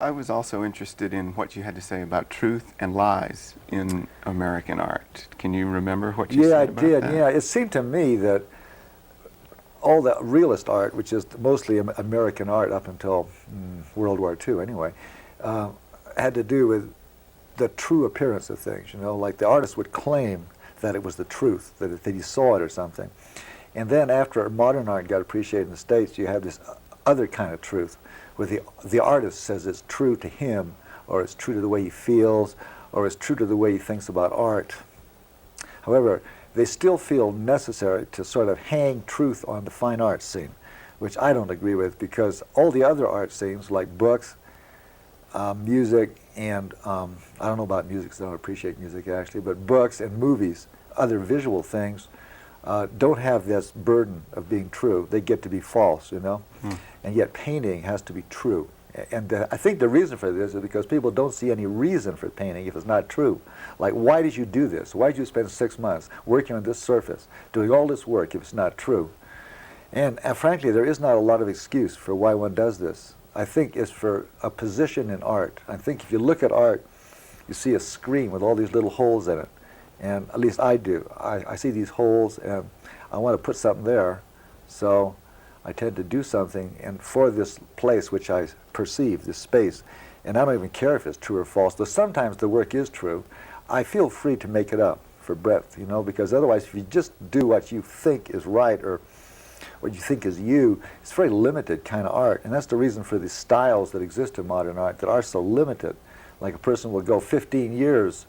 I was also interested in what you had to say about truth and lies in American art. Can you remember what you said about that? Yeah, I did. Yeah, it seemed to me that all the realist art, which is mostly American art up until World War II anyway, had to do with the true appearance of things. You know, like the artist would claim that it was the truth, that he saw it or something. And then after modern art got appreciated in the States, you have this other kind of truth, where the artist says it's true to him, or it's true to the way he feels, or it's true to the way he thinks about art. However, they still feel necessary to sort of hang truth on the fine art scene, which I don't agree with, because all the other art scenes, like books, music, and I don't know about music because I don't appreciate music actually, but books and movies, other visual things, don't have this burden of being true. They get to be false, you know? And yet painting has to be true. And I think the reason for this is because people don't see any reason for painting if it's not true. Like, why did you do this? Why did you spend 6 months working on this surface, doing all this work if it's not true? And frankly, there is not a lot of excuse for why one does this. I think it's for a position in art. I think if you look at art, you see a screen with all these little holes in it. And at least I do. I see these holes and I want to put something there. So I tend to do something and for this place which I perceive, this space. And I don't even care if it's true or false. Though sometimes the work is true. I feel free to make it up for breadth, you know, because otherwise if you just do what you think is right or what you think is you, it's very limited kind of art. And that's the reason for the styles that exist in modern art that are so limited. Like a person will go 15 years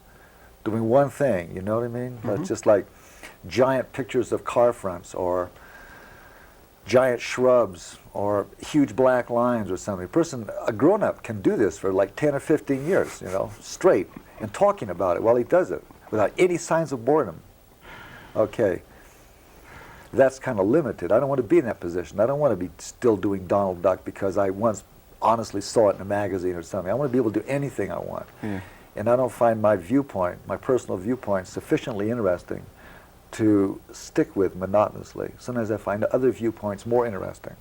doing one thing, you know what I mean? It's just like giant pictures of car fronts or giant shrubs or huge black lines or something. A grown-up can do this for like 10 or 15 years, you know, straight, and talking about it while he does it without any signs of boredom. Okay. That's kind of limited. I don't want to be in that position. I don't want to be still doing Donald Duck because I once honestly saw it in a magazine or something. I want to be able to do anything I want. Yeah. And I don't find my viewpoint, my personal viewpoint, sufficiently interesting to stick with monotonously. Sometimes I find other viewpoints more interesting.